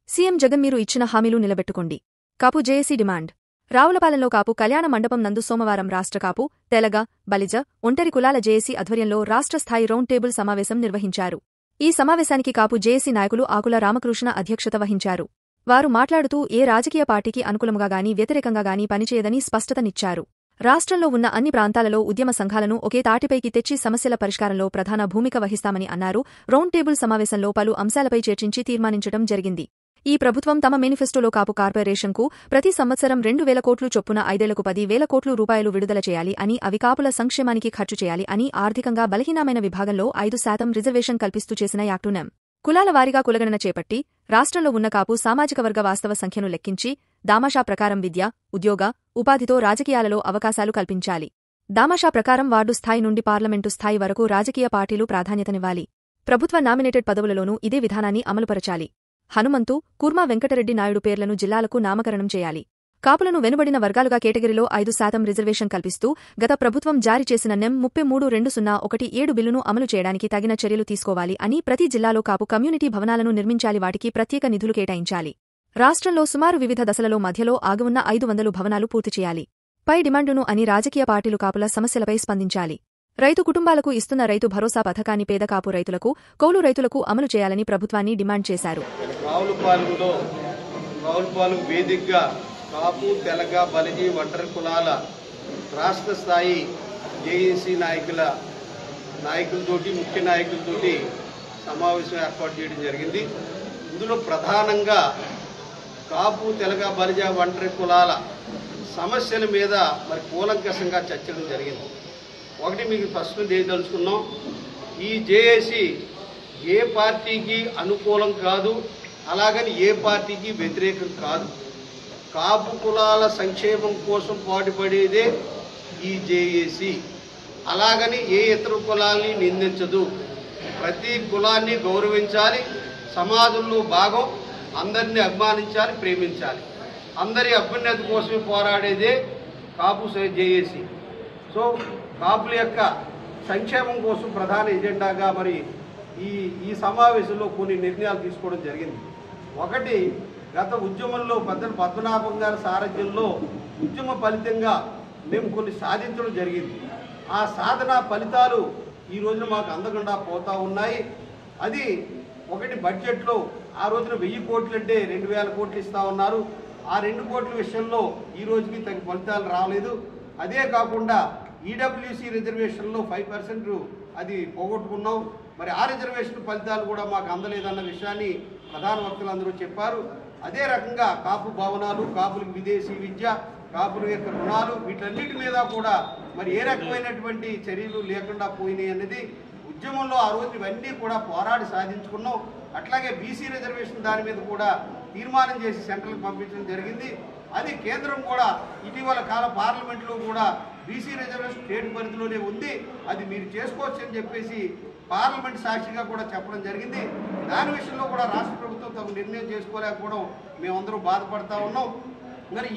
CM Jagan మీరు ఇచ్చిన హామీలు నిలబెట్టుకోండి. కాపు జేఏసీ డిమాండ్. రావులపాలెంలో కాపు కళ్యాణ మండపం నందు సోమవారం రాష్ట్ర కాపు, తెలగ, బలిజ, ఒంటరి కులాల జేఏసీ ఆధ్వర్యంలో రాష్ట్ర స్థాయి రౌండ్ టేబుల్ సమావేశం నిర్వహించారు. ఈ సమావేశానికి కాపు జేఏసీ నాయకులు ఆకుల రామకృష్ణ అధ్యక్షత వహించారు. వారు మాట్లాడుతూ ఏ రాజకీయ పార్టీకి అనుకూలంగా గానీ వ్యతిరేకంగా గానీ పనిచేయదని స్పష్టతనిచ్చారు. రాష్ట్రంలో ఉన్న అన్ని ప్రాంతాలలో ఉద్యమ సంఘాలను ఒకే తాటిపైకి తెచ్చి సమస్యల పరిష్కారంలో ప్రధాన భూమిక వహిస్తామని అన్నారు. రౌండ్ టేబుల్ సమావేశంలో పలు అంశాలపై చర్చించి తీర్మానించడం జరిగింది. ఈ ప్రభుత్వం తమ మేనిఫెస్టోలో కాపు కార్పొరేషన్కు ప్రతి సంవత్సరం 2,000 కోట్లు చొప్పున 5 ఏళ్లకు 10,000 కోట్లు రూపాయలు విడుదల చేయాలి అని, అవి కాపుల సంక్షేమానికి ఖర్చు చేయాలి అని, ఆర్థికంగా బలహీనమైన విభాగంలో 5% రిజర్వేషన్ కల్పిస్తూ చేసిన యాక్టునం కులాల వారీగా కులగణన చేపట్టి రాష్ట్రంలో ఉన్న కాపు సామాజిక వర్గ వాస్తవ సంఖ్యను లెక్కించి దామాషా ప్రకారం విద్య, ఉద్యోగ, ఉపాధితో రాజకీయాలలో అవకాశాలు కల్పించాలి. దామాషా ప్రకారం వార్డు స్థాయి నుండి పార్లమెంటు స్థాయి వరకు రాజకీయ పార్టీలు ప్రాధాన్యతనివ్వాలి. ప్రభుత్వ నామినేటెడ్ పదవులలోనూ ఇదే విధానాన్ని అమలుపరచాలి. హనుమంతు, కుర్మా వెంకటరెడ్డి నాయుడు పేర్లను జిల్లాలకు నామకరణం చేయాలి. కాపులను వెనుబడిన వర్గాలుగా కేటగిరీలో 5% రిజర్వేషన్ కల్పిస్తూ గత ప్రభుత్వం జారీ చేసిన నెం 33-2017 బిల్లును అమలు చేయడానికి తగిన చర్యలు తీసుకోవాలి అని, ప్రతి జిల్లాలో కాపు కమ్యూనిటీ భవనాలను నిర్మించాలి, వాటికి ప్రత్యేక నిధులు కేటాయించాలి. రాష్ట్రంలో సుమారు వివిధ దశలలో మధ్యలో ఆగివున్న 500 భవనాలు పూర్తి చేయాలి. పై డిమాండును అని రాజకీయ పార్టీలు కాపుల సమస్యలపై స్పందించాలి. రైతు కుటుంబాలకు ఇస్తున్న రైతు భరోసా పథకాన్ని పేద కాపు రైతులకు, కౌలు రైతులకు అమలు చేయాలని ప్రభుత్వాన్ని డిమాండ్ చేశారు. రావులపాలెం వేదికగా కాపు, తెలగ, బలిజి, ఒంటరి కులాల రాష్ట్ర స్థాయి జేఏసీ నాయకులతోటి ముఖ్య నాయకులతోటి సమావేశం ఏర్పాటు చేయడం జరిగింది. ఇందులో ప్రధానంగా కాపు, తెలగ, బలిజ, ఒంటరి కులాల సమస్యల మీద మరి కూలంకషంగా చర్చడం జరిగింది. ఒకటి మీకు ఫస్ట్ తెలియదలుచుకున్నాం, ఈ జేఏసీ ఏ పార్టీకి అనుకూలం కాదు, అలాగని ఏ పార్టీకి వ్యతిరేకం కాదు. కాపు కులాల సంక్షేమం కోసం పాటుపడేదే ఈ జేఏసీ. అలాగని ఏ ఇతర కులాల్ని నిందించదు. ప్రతి కులాన్ని గౌరవించాలి, సమాజంలో భాగం, అందరినీ అభిమానించాలి, ప్రేమించాలి. అందరి అభ్యున్నతి కోసమే పోరాడేదే కాపు జేఏసీ. సో కాపుల యొక్క సంక్షేమం కోసం ప్రధాన ఎజెండాగా మరి ఈ సమావేశంలో కొన్ని నిర్ణయాలు తీసుకోవడం జరిగింది. ఒకటి, గత ఉద్యమంలో పెద్దలు పద్మనాభం గారి సారథ్యంలో ఉద్యమ ఫలితంగా మేము కొన్ని సాధించడం జరిగింది. ఆ సాధన ఫలితాలు ఈ రోజున మాకు అందకుండా పోతూ ఉన్నాయి. అది ఒకటి, బడ్జెట్లో ఆ రోజున 1000 కోట్లు అంటే 2,000 కోట్లు ఇస్తూ ఉన్నారు. ఆ 2 కోట్ల విషయంలో ఈ రోజుకి తగిన ఫలితాలు రాలేదు. అదే కాకుండా ఈడబ్ల్యూసీ రిజర్వేషన్లో 5% అది పోగొట్టుకున్నాం. మరి ఆ రిజర్వేషన్ ఫలితాలు కూడా మాకు అందలేదన్న విషయాన్ని ప్రధాన వక్తలందరూ చెప్పారు. అదే రకంగా కాపు భవనాలు, కాపులకు విదేశీ విద్య, కాపుల యొక్క రుణాలు, వీటన్నిటి మీద కూడా మరి ఏ రకమైనటువంటి చర్యలు లేకుండా పోయినాయి అన్నది ఉద్యమంలో ఆ రోజు ఇవన్నీ కూడా పోరాడి సాధించుకున్నాం. అట్లాగే బీసీ రిజర్వేషన్ దాని మీద కూడా తీర్మానం చేసి సెంట్రల్కి పంపించడం జరిగింది. అది కేంద్రం కూడా ఇటీవల కాల పార్లమెంట్లో కూడా బీసీ రిజర్వేషన్ స్టేట్ పరిధిలోనే ఉంది, అది మీరు చేసుకోవచ్చు అని చెప్పేసి పార్లమెంట్ సాక్షిగా కూడా చెప్పడం జరిగింది. దాని విషయంలో కూడా రాష్ట్ర ప్రభుత్వం తమ నిర్ణయం చేసుకోలేకపోవడం మేమందరూ బాధపడతా ఉన్నాం. మరి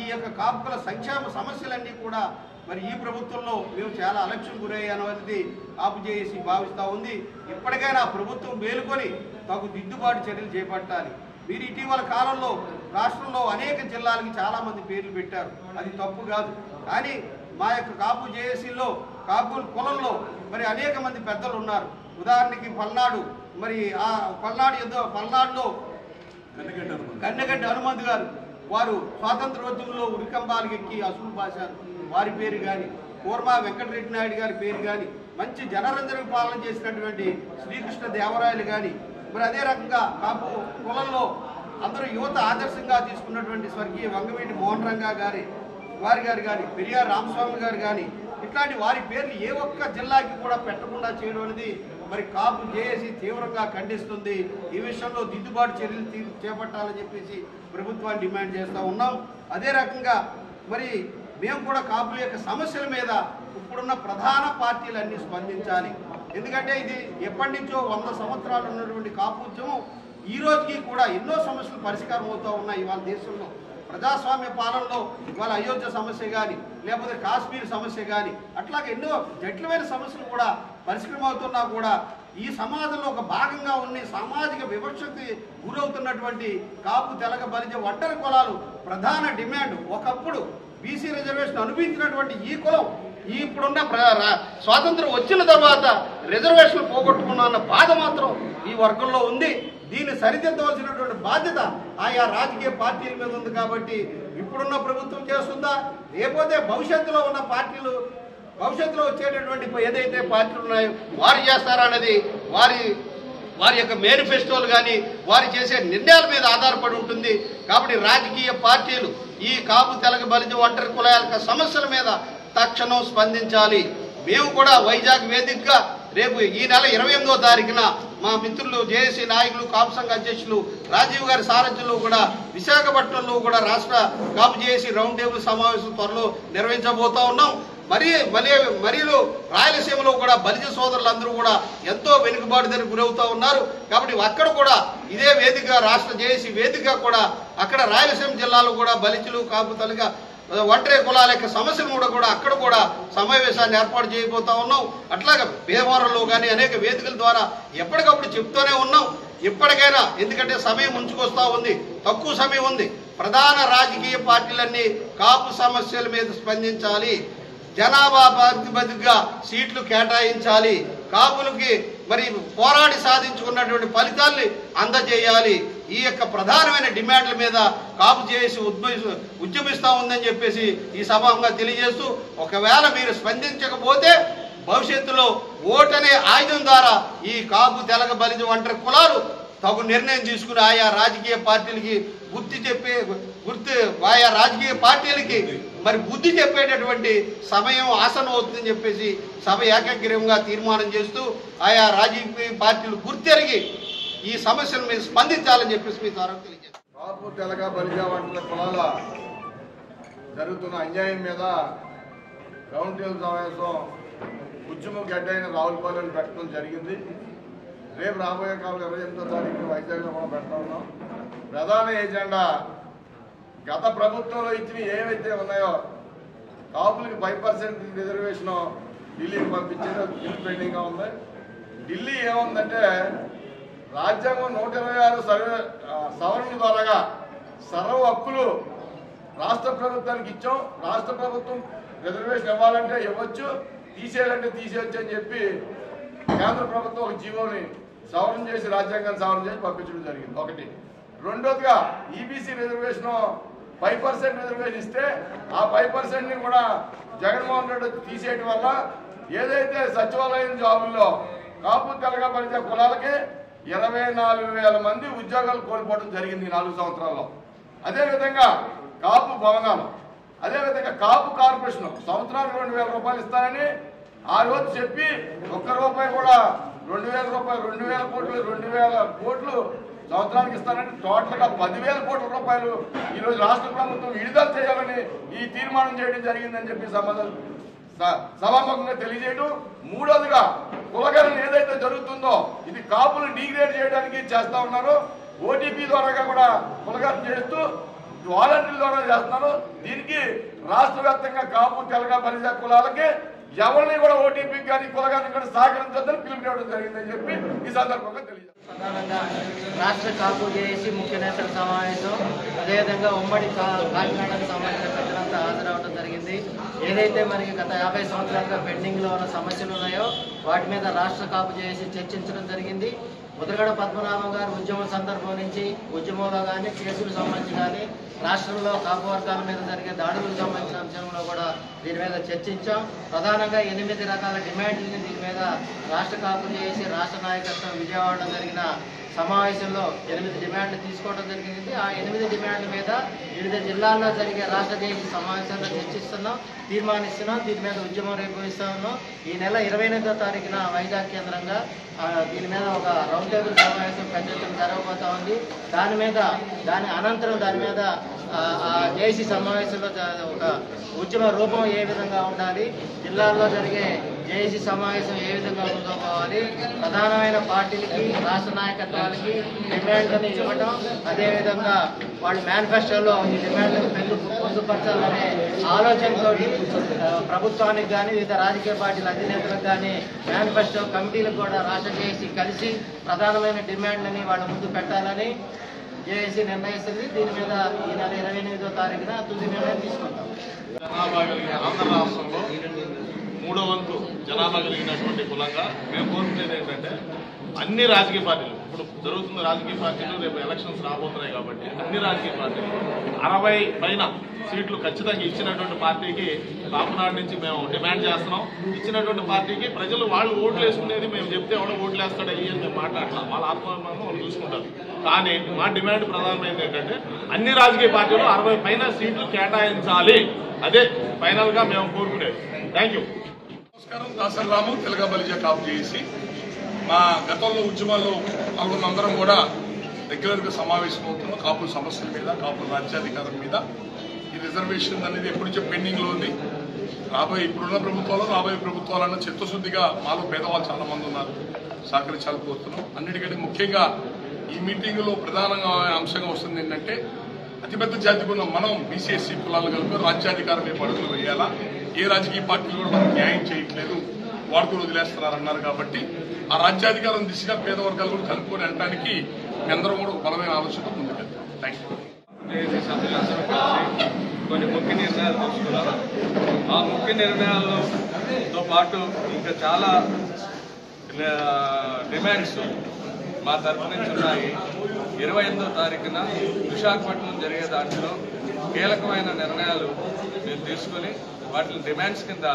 ఈ యొక్క కాపుల సంక్షేమ సమస్యలన్నీ కూడా మరి ఈ ప్రభుత్వంలో మేము చాలా అలక్ష్యం గురయ్యాననేది కాపు జేఏసీ భావిస్తూ ఉంది. ఇప్పటికైనా ప్రభుత్వం మేలుకొని తగు దిద్దుబాటు చర్యలు చేపట్టాలి. మీరు ఇటీవల కాలంలో రాష్ట్రంలో అనేక జిల్లాలకి చాలామంది పేర్లు పెట్టారు, అది తప్పు కాదు. కానీ మా యొక్క కాపు జేఏసీలో కాపు కులంలో మరి అనేక మంది పెద్దలు ఉన్నారు. ఉదాహరణకి పల్నాడు, మరి ఆ పల్నాడులో కన్నెగడ్డి హనుమంత్ గారు, వారు స్వాతంత్రోద్యమంలో ఉరికంబాలకు ఎక్కి అసూలు బాశారు, వారి పేరు కానీ, కుర్మా వెంకటరెడ్డి నాయుడు గారి పేరు కానీ, మంచి జనరంజన పాలన చేసినటువంటి శ్రీకృష్ణ దేవరాయలు కానీ, మరి అదే రకంగా కాపు కులంలో అందరూ యువత ఆదర్శంగా తీసుకున్నటువంటి స్వర్గీయ వంగవీటి మోహన్ రంగా వారి గారు కానీ, పెరియార్ రామస్వామి గారు కానీ, ఇట్లాంటి వారి పేర్లు ఏ ఒక్క జిల్లాకి కూడా పెట్టకుండా చేయడం అనేది మరి కాపు జేఏసీ తీవ్రంగా ఖండిస్తుంది. ఈ విషయంలో దిద్దుబాటు చర్యలు చేపట్టాలని చెప్పేసి ప్రభుత్వాన్ని డిమాండ్ చేస్తూ ఉన్నాం. అదే రకంగా మరి మేము కూడా కాపుల యొక్క సమస్యల మీద ఇప్పుడున్న ప్రధాన పార్టీలన్నీ స్పందించాలి. ఎందుకంటే ఇది ఎప్పటి నుంచో 100 సంవత్సరాలు ఉన్నటువంటి కాపు ఉద్యమం ఈ రోజుకి కూడా ఎన్నో సమస్యలు పరిష్కారం అవుతూ ఉన్నాయి. ఇవాళ దేశంలో ప్రజాస్వామ్య పాలనలో ఇవాళ అయోధ్య సమస్య కానీ, లేకపోతే కాశ్మీర్ సమస్య కానీ, అట్లాగే ఎన్నో జటిలమైన సమస్యలు కూడా పరిష్కారం అవుతున్నా కూడా ఈ సమాజంలో ఒక భాగంగా ఉండి సామాజిక వివక్షకి గురవుతున్నటువంటి కాపు తెలగ బలిజ ఒంటరి కులాలు ప్రధాన డిమాండ్. ఒకప్పుడు బీసీ రిజర్వేషన్ అనుభవించినటువంటి ఈ కులం ఇప్పుడున్న స్వాతంత్రం వచ్చిన తర్వాత రిజర్వేషన్లు పోగొట్టుకున్నా అన్న బాధ మాత్రం ఈ వర్గంలో ఉంది. దీన్ని సరిదిద్దవలసినటువంటి బాధ్యత ఆయా రాజకీయ పార్టీల మీద ఉంది. కాబట్టి ఇప్పుడున్న ప్రభుత్వం చేస్తుందా, లేకపోతే భవిష్యత్తులో ఉన్న పార్టీలు, భవిష్యత్తులో వచ్చేటటువంటి ఏదైతే పార్టీలు ఉన్నాయో వారు చేస్తారా అనేది వారి యొక్క మేనిఫెస్టోలు కానీ వారు చేసే నిర్ణయాల మీద ఆధారపడి ఉంటుంది. కాబట్టి రాజకీయ పార్టీలు ఈ కాపు తెలగ బలిజ ఒంటరి కులాల సమస్యల మీద తక్షణం స్పందించాలి. మేము కూడా వైజాగ్ వేదికగా రేపు ఈ నెల 28వ తారీఖున మా మిత్రులు జేఏసీ నాయకులు కాపు సంఘ అధ్యక్షులు రాజీవ్ గారి సారథ్యంలో కూడా విశాఖపట్నంలో కూడా రాష్ట్ర కాపు జేఏసీ రౌండ్ టేబుల్ సమావేశం త్వరలో నిర్వహించబోతా ఉన్నాం. మరియు రాయలసీమలో కూడా బలిజ సోదరులందరూ కూడా ఎంతో వెనుకబాటుదరికి గురవుతూ ఉన్నారు. కాబట్టి అక్కడ కూడా ఇదే వేదిక, రాష్ట్ర జేఏసీ వేదిక కూడా అక్కడ రాయలసీమ జిల్లాలో కూడా బలిజలు కాపు తెలగ ఒంటరి కులాల యొక్క సమస్యలు కూడా అక్కడ కూడా సమావేశాన్ని ఏర్పాటు చేయబోతా ఉన్నాం. అట్లాగే భీమవరంలో కానీ అనేక వేదికల ద్వారా ఎప్పటికప్పుడు చెప్తూనే ఉన్నాం. ఇప్పటికైనా, ఎందుకంటే సమయం ముంచుకొస్తా ఉంది, తక్కువ సమయం ఉంది, ప్రధాన రాజకీయ పార్టీలన్నీ కాపు సమస్యల మీద స్పందించాలి. జనాభా ప్రాతిపదికగా సీట్లు కేటాయించాలి. కాపులకి మరి పోరాడి సాధించుకున్నటువంటి ఫలితాల్ని అందజేయాలి. ఈ యొక్క ప్రధానమైన డిమాండ్ల మీద కాపు చేసి ఉద్యమిస్తూ ఉందని చెప్పేసి ఈ సభంగా తెలియజేస్తూ, ఒకవేళ మీరు స్పందించకపోతే భవిష్యత్తులో ఓటనే ఆయుధం ద్వారా ఈ కాపు తెలగ బలిజ ఒంటరి కులాలు తగు నిర్ణయం తీసుకుని ఆయా రాజకీయ పార్టీలకి ఆయా రాజకీయ పార్టీలకి మరి బుద్ధి చెప్పేటటువంటి సమయం ఆసనం అవుతుందని చెప్పేసి సభ ఏకగ్రీవంగా తీర్మానం చేస్తూ ఆయా రాజకీయ పార్టీలు గుర్తెరిగి ఈ సమస్యల మీద స్పందించాలని చెప్పేసి మీ ద్వారా తెలియజేస్తారు. కాపు తెలగ బలిజ ఒంటరి కులాల జరుగుతున్న అన్యాయం మీద రౌండ్ టేబుల్ సమావేశం ఉద్యమం గడ్డైన రావులపాలెం పెట్టడం జరిగింది. రేపు రాబోయే కాలం 28వ తారీఖు వైజాగ్లో మనం పెడతా ఉన్నాం. ప్రధాన ఎజెండా గత ప్రభుత్వంలో ఇచ్చిన ఏవైతే ఉన్నాయో కాపులకి 5% రిజర్వేషన్ ఢిల్లీకి పంపించేది బిల్ పెండింగ్గా ఉంది. ఢిల్లీ ఏముందంటే రాజ్యాంగం 126 సవరణ ద్వారాగా సర్వ హక్కులు రాష్ట్ర ప్రభుత్వానికి ఇచ్చాం. రాష్ట్ర ప్రభుత్వం రిజర్వేషన్ ఇవ్వాలంటే ఇవ్వచ్చు, తీసేయాలంటే తీసేయచ్చు అని చెప్పి కేంద్ర ప్రభుత్వం ఒక జీవోని సవరణ చేసి రాజ్యాంగాన్ని సవరణ చేసి పంపించడం జరిగింది. ఒకటి. రెండోదిగా ఈబీసీ రిజర్వేషన్ 5% రిజర్వేషన్ ఇస్తే ఆ 5%ని కూడా జగన్మోహన్ రెడ్డి తీసేయడం వల్ల ఏదైతే సచివాలయం జాబుల్లో కాపు తెలగ బలిజ కులాలకి 24,000 మంది ఉద్యోగాలు కోల్పోవడం జరిగింది 4 సంవత్సరాల్లో. అదేవిధంగా కాపు భవనాలు, అదేవిధంగా కాపు కార్పొరేషన్ సంవత్సరానికి 2,000 రూపాయలు ఇస్తానని ఆ రోజు చెప్పి ఒక్క రూపాయి కూడా 2,000 రూపాయలు 2,000 కోట్లు 2,000 కోట్లు సంవత్సరానికి ఇస్తానంటే టోటల్గా 10,000 కోట్ల రూపాయలు ఈరోజు రాష్ట్ర ప్రభుత్వం విడుదల చేయాలని ఈ తీర్మానం చేయడం జరిగిందని చెప్పి సభాముఖంగా తెలియజేయడం. మూడోదిగా కులగణన ఏదైతే జరుగుతుందో ఇది కాపులు డిగ్రేడ్ చేయడానికి చేస్తా ఉన్నారు. ఓటీపీ ద్వారా కూడా కులగణన చేస్తూ వాలంటీర్ల ద్వారా చేస్తున్నారు. దీనికి రాష్ట్ర వ్యాప్తంగా కాపు తెలగ బలిజ కులాలకి ఎవరిని కూడా ఓటీపీ కానీ కులగణన కూడా సహకరించొద్దని పిలుపునివ్వడం జరిగిందని చెప్పి ఈ సందర్భంగా తెలియజేస్తారు. ప్రధానంగా రాష్ట్ర కాపు జేఏసీ ముఖ్య నేతల సమావేశం, అదేవిధంగా ఉమ్మడి కాకినాడకు సంబంధించిన పెద్దలంతా హాజరవడం జరిగింది. ఏదైతే మనకి గత 50 సంవత్సరాలుగా పెండింగ్లో ఉన్న సమస్యలు ఉన్నాయో వాటి మీద రాష్ట్ర కాపు జేఏసీ చర్చించడం జరిగింది. ముద్రగడ పద్మనాభం గారు ఉద్యమం సందర్భం నుంచి ఉద్యమంలో కానీ కేసులకు సంబంధించి కానీ రాష్ట్రంలో కాపు వర్గాల మీద జరిగే దాడులకు సంబంధించిన అంశంలో కూడా దీని మీద చర్చించాం. ప్రధానంగా 8 రకాల డిమాండ్లని దీని మీద రాష్ట్ర కాపు జేఏసీ రాష్ట్ర నాయకత్వం విజయవాడలో జరిగిన సమావేశంలో 8 డిమాండ్లు తీసుకోవడం జరిగింది. ఆ 8 డిమాండ్ల మీద వివిధ జిల్లాల్లో జరిగే రాష్ట్ర జేఏసీ సమావేశాల్లో చర్చిస్తున్నాం, తీర్మానిస్తున్నాం. దీని మీద ఉద్యమం రేపిస్తా ఉన్నాం. ఈ నెల 28వ తారీఖున వైజాగ్ కేంద్రంగా దీని మీద ఒక రౌండ్ టేబుల్ సమావేశం పెద్ద ఎత్తున జరగబోతా ఉంది. దాని అనంతరం దాని మీద జేఏసీ సమావేశంలో ఒక ఉద్యమ రూపం ఏ విధంగా ఉండాలి, జిల్లాల్లో జరిగే జేఏసీ సమావేశం ఏ విధంగా ముందుకు పోవాలి, ప్రధానమైన పార్టీలకి రాష్ట్ర నాయకత్వాలకి డిమాండ్లను ఇవ్వటం, అదేవిధంగా వాళ్ళు మేనిఫెస్టోలో ఈ డిమాండ్లను పొందుపరచాలనే ఆలోచనతో ప్రభుత్వానికి కానీ వివిధ రాజకీయ పార్టీల అధినేతలకు కానీ మేనిఫెస్టో కమిటీలకు కూడా రాష్ట్ర జేఏసీ కలిసి ప్రధానమైన డిమాండ్లని వాళ్ళ ముందు పెట్టాలని జేఏసీ నిర్ణయిస్తుంది. దీని మీద ఈ నెల 28వ తారీఖున తుది నిర్ణయం తీసుకుంటాం. జనాభా కలిగిన ఆంధ్ర రాష్ట్రంలో 3వ వంతు జనాభా కలిగినటువంటి కులంగా మేము కోరుకునేది ఏంటంటే అన్ని రాజకీయ పార్టీలు, ఇప్పుడు జరుగుతున్న రాజకీయ పార్టీలు రేపు ఎలక్షన్స్ రాబోతున్నాయి కాబట్టి అన్ని రాజకీయ పార్టీలు 60 పైన సీట్లు ఖచ్చితంగా ఇచ్చినటువంటి పార్టీకి కాపునాడు నుంచి మేము డిమాండ్ చేస్తున్నాం. ఇచ్చినటువంటి పార్టీకి ప్రజలు వాళ్ళు ఓట్లు వేసుకునేది మేము చెప్తే ఎవడో ఓట్లు వేస్తాడు అయ్యి అని మేము మాట్లాడతాం. వాళ్ళ ఆత్మాభిమానం వాళ్ళు చూసుకుంటారు. కానీ మా డిమాండ్ ప్రధానమైనది ఏంటంటే అన్ని రాజకీయ పార్టీలు 60 పైన సీట్లు కేటాయించాలి. అదే ఫైనల్ గా మేము కోరుకునేది. Thank you. నమస్కారం. దాసరాము తెలుగు బలిజ కాపు చేసి మా గతంలో ఉద్యమాల్లో పాల్గొన్నందరం కూడా రెగ్యులర్గా సమావేశం అవుతున్నాం. కాపుల సమస్యల మీద, కాపుల రాజ్యాధికారం మీద. ఈ రిజర్వేషన్ అనేది ఎప్పటి నుంచో పెండింగ్లో ఉంది. ఇప్పుడున్న ప్రభుత్వాలు, రాబోయే ప్రభుత్వాలన్న చిత్తశుద్ధిగా మాలో పేదవాళ్ళు చాలా మంది ఉన్నారు. సహకరించాలని కోరుతున్నాం. అన్నిటికంటే ముఖ్యంగా ఈ మీటింగ్లో ప్రధానంగా అంశంగా వస్తుంది ఏంటంటే అతిపెద్ద జాతికి ఉన్న మనం బీసీఎస్సీ కులాలు కలిపి రాజ్యాధికారం వైపు అడుగులు వేయాలా. ఏ రాజకీయ పార్టీలు కూడా మనకు న్యాయం చేయట్లేదు, వాడుతూ వదిలేస్తున్నారన్నారు. కాబట్టి ఆ రాజ్యాధికారం దిశగా పేద వర్గాలు కూడా కలుపుకొని వెళ్ళడానికి మీ అందరం కూడా బలమైన ఆలోచనతో ముందుకెళ్తాం. Thank you. సభ్యులందరూ కలిసి కొన్ని ముఖ్య నిర్ణయాలు తీసుకున్నాం. ఆ ముఖ్య నిర్ణయాలతో పాటు ఇంకా చాలా డిమాండ్స్ మా తరఫు నుంచి ఉన్నాయి. 28వ తారీఖున విశాఖపట్నం జరిగే దాంట్లో కీలకమైన నిర్ణయాలు మేము తీసుకుని వాటిని డిమాండ్స్ కింద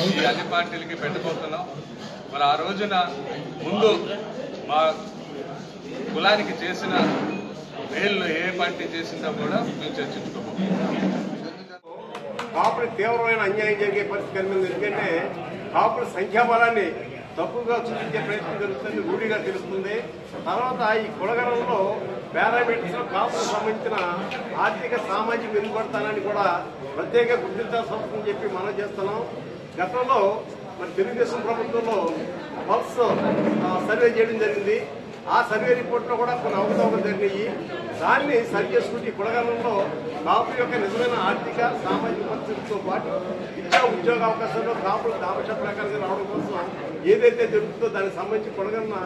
ఈ అన్ని పార్టీలకి పెట్టబోతున్నాం. మరి ఆ రోజున ముందు మా కులానికి చేసిన మేలు ఏ పార్టీ చేసిందో కూడా మేము చర్చించుకోబోతున్నాం. కాపులు తీవ్రమైన అన్యాయం జరిగే పరిస్థితి కనిపించింది. ఎందుకంటే కాపుల సంఖ్యాబలాన్ని తప్పుగా చూపించే ప్రయత్నం జరుగుతుంది, రూఢిగా తెలుస్తుంది. తర్వాత ఈ కులగణంలో పారామీటర్స్ కాపులకు సంబంధించిన ఆర్థిక సామాజిక మెరుగుపడతానని కూడా ప్రత్యేక గుర్తించాల్సి వస్తుందని చెప్పి మనం చేస్తున్నాం. గతంలో మరి తెలుగుదేశం ప్రభుత్వంలో పల్స్ సర్వే చేయడం జరిగింది. ఆ సర్వే రిపోర్ట్లో కూడా కొన్ని అవకతవకలు జరిగినాయి. దాన్ని సరి చేసుకుంటే ఈ కులగణంలో కాపుల యొక్క నిజమైన ఆర్థిక సామాజిక పరిస్థితులతో పాటు విద్యా ఉద్యోగ అవకాశాల్లో కాపులు దామశ ప్రకారంగా రావడం కోసం ఏదైతే జరుగుతుందో దానికి సంబంధించి కులగన్న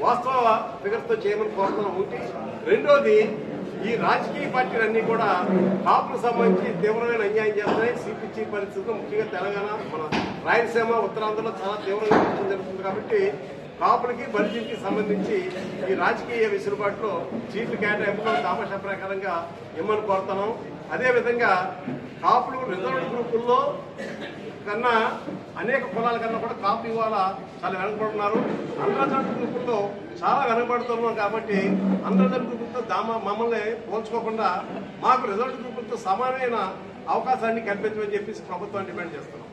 వాస్తవ ఫిగర్స్తో చేయమని కోరుతున్నాం. ఒకటి. రెండోది, ఈ రాజకీయ పార్టీలన్నీ కూడా కాపులకు సంబంధించి తీవ్రమైన అన్యాయం చేస్తున్నాయి. సిపిచి పరిస్థితుల్లో ముఖ్యంగా తెలంగాణ, మన రాయలసీమ, ఉత్తరాంధ్రలో చాలా తీవ్రంగా జరుగుతుంది. కాబట్టి కాపులకి బలిజీకి సంబంధించి ఈ రాజకీయ వెసులుబాటులో సీట్లు కేటాయింపులో దామశ ప్రకారంగా ఇమ్మని కోరుతున్నాం. అదేవిధంగా కాపులు రిజర్వ్డ్ గ్రూపుల్లో కన్నా అనేక కులాల కన్నా కూడా కాపు ఇవాళ చాలా వెనకబడుతున్నారు. అన్రిజర్వ్డ్ గ్రూపుల్లో చాలా వెనకబడుతున్నాం. కాబట్టి అన్రిజర్వ్డ్ గ్రూపులతో మమ్మల్ని పోల్చుకోకుండా మాకు రిజర్వ్డ్ గ్రూపులతో సమానమైన అవకాశాన్ని కల్పించమని చెప్పేసి ప్రభుత్వాన్ని డిమాండ్ చేస్తున్నాం.